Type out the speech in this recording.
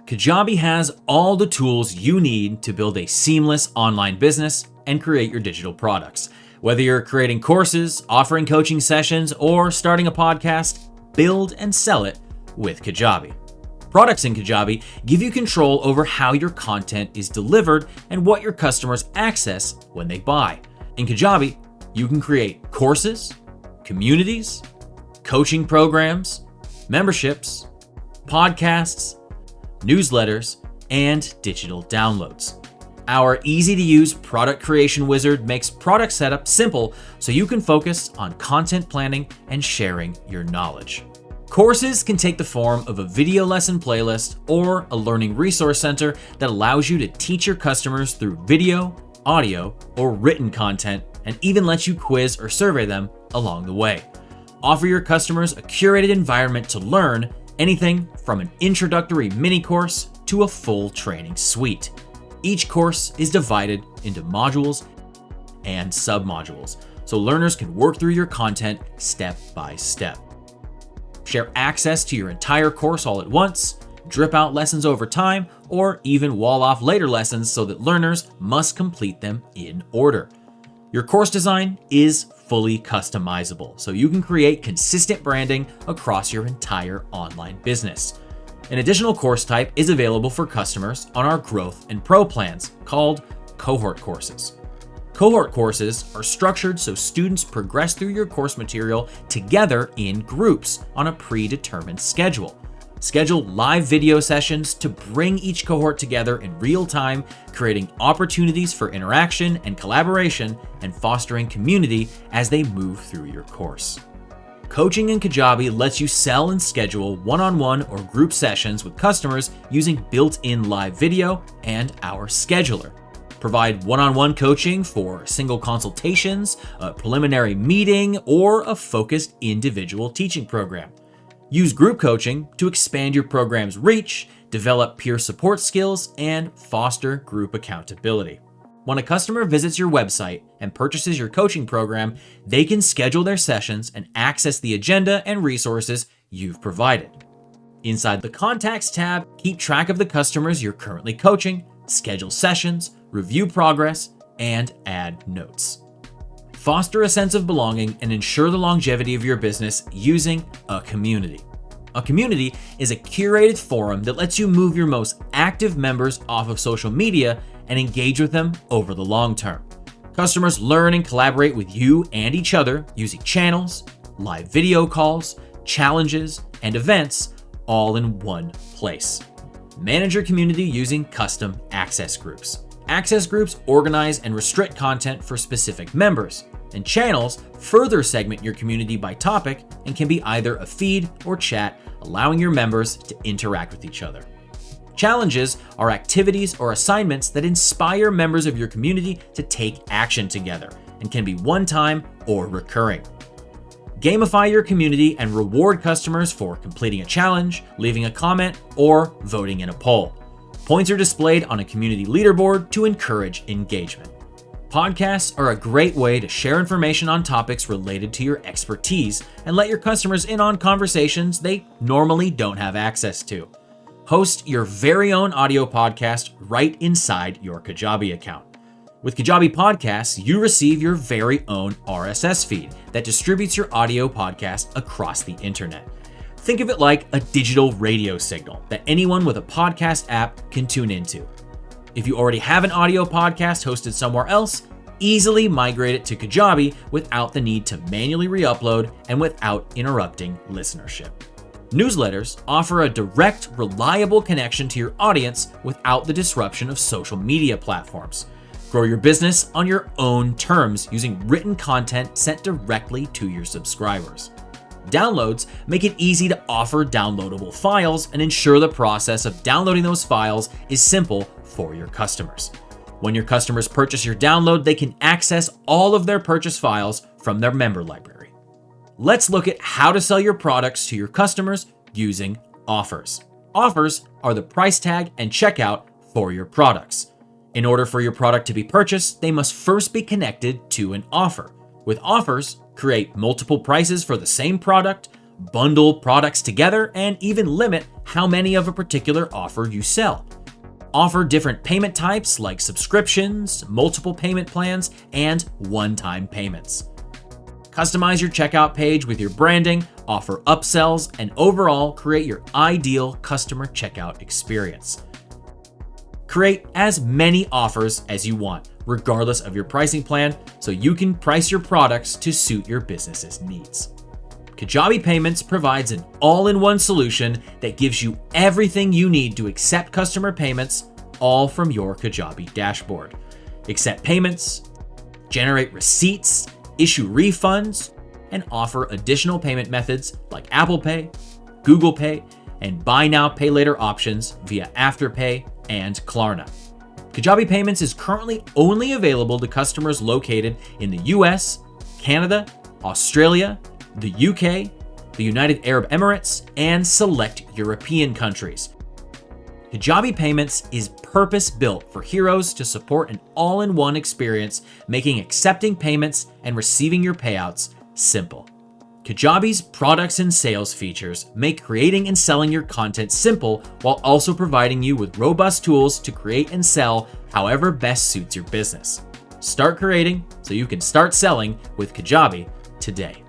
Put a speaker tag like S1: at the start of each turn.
S1: Kajabi has all the tools you need to build a seamless online business and create your digital products. Whether you're creating courses, offering coaching sessions, or starting a podcast, build and sell it with Kajabi. Products in Kajabi give you control over how your content is delivered and what your customers access when they buy. In Kajabi, you can create courses, communities, coaching programs, memberships, podcasts, newsletters, and digital downloads. Our easy-to-use product creation wizard makes product setup simple so you can focus on content planning and sharing your knowledge. Courses can take the form of a video lesson playlist or a learning resource center that allows you to teach your customers through video, audio, or written content, and even lets you quiz or survey them along the way. Offer your customers a curated environment to learn anything from an introductory mini course to a full training suite. Each course is divided into modules and submodules, so learners can work through your content step by step. Share access to your entire course all at once, drip out lessons over time, or even wall off later lessons so that learners must complete them in order. Your course design is fully customizable, so you can create consistent branding across your entire online business. An additional course type is available for customers on our Growth and Pro plans called cohort courses. Cohort courses are structured so students progress through your course material together in groups on a predetermined schedule. Schedule live video sessions to bring each cohort together in real time, creating opportunities for interaction and collaboration and fostering community as they move through your course. Coaching in Kajabi lets you sell and schedule one-on-one or group sessions with customers using built-in live video and our scheduler. Provide one-on-one coaching for single consultations, a preliminary meeting, or a focused individual teaching program. Use group coaching to expand your program's reach, develop peer support skills, and foster group accountability. When a customer visits your website and purchases your coaching program, they can schedule their sessions and access the agenda and resources you've provided. Inside the Contacts tab, keep track of the customers you're currently coaching, schedule sessions, review progress, and add notes. Foster a sense of belonging and ensure the longevity of your business using a community. A community is a curated forum that lets you move your most active members off of social media and engage with them over the long term. Customers learn and collaborate with you and each other using channels, live video calls, challenges, and events all in one place. Manage your community using custom access groups. Access groups organize and restrict content for specific members, and channels further segment your community by topic and can be either a feed or chat, allowing your members to interact with each other. Challenges are activities or assignments that inspire members of your community to take action together and can be one-time or recurring. Gamify your community and reward customers for completing a challenge, leaving a comment, or voting in a poll. Points are displayed on a community leaderboard to encourage engagement. Podcasts are a great way to share information on topics related to your expertise and let your customers in on conversations they normally don't have access to. Host your very own audio podcast right inside your Kajabi account. With Kajabi Podcasts, you receive your very own RSS feed that distributes your audio podcast across the internet. Think of it like a digital radio signal that anyone with a podcast app can tune into. If you already have an audio podcast hosted somewhere else, easily migrate it to Kajabi without the need to manually re-upload and without interrupting listenership. Newsletters offer a direct, reliable connection to your audience without the disruption of social media platforms. Grow your business on your own terms using written content sent directly to your subscribers. Downloads make it easy to offer downloadable files and ensure the process of downloading those files is simple for your customers. When your customers purchase your download, they can access all of their purchase files from their member library. Let's look at how to sell your products to your customers using offers. Offers are the price tag and checkout for your products. In order for your product to be purchased, they must first be connected to an offer. With offers, create multiple prices for the same product, bundle products together, and even limit how many of a particular offer you sell. Offer different payment types like subscriptions, multiple payment plans, and one-time payments. Customize your checkout page with your branding, offer upsells, and overall create your ideal customer checkout experience. Create as many offers as you want, regardless of your pricing plan, so you can price your products to suit your business's needs. Kajabi Payments provides an all-in-one solution that gives you everything you need to accept customer payments, all from your Kajabi dashboard. Accept payments, generate receipts, issue refunds, and offer additional payment methods like Apple Pay, Google Pay, and Buy Now, Pay Later options via Afterpay and Klarna. Kajabi Payments is currently only available to customers located in the US, Canada, Australia, the UK, the United Arab Emirates, and select European countries. Kajabi Payments is purpose-built for heroes to support an all-in-one experience, making accepting payments and receiving your payouts simple. Kajabi's products and sales features make creating and selling your content simple while also providing you with robust tools to create and sell however best suits your business. Start creating so you can start selling with Kajabi today.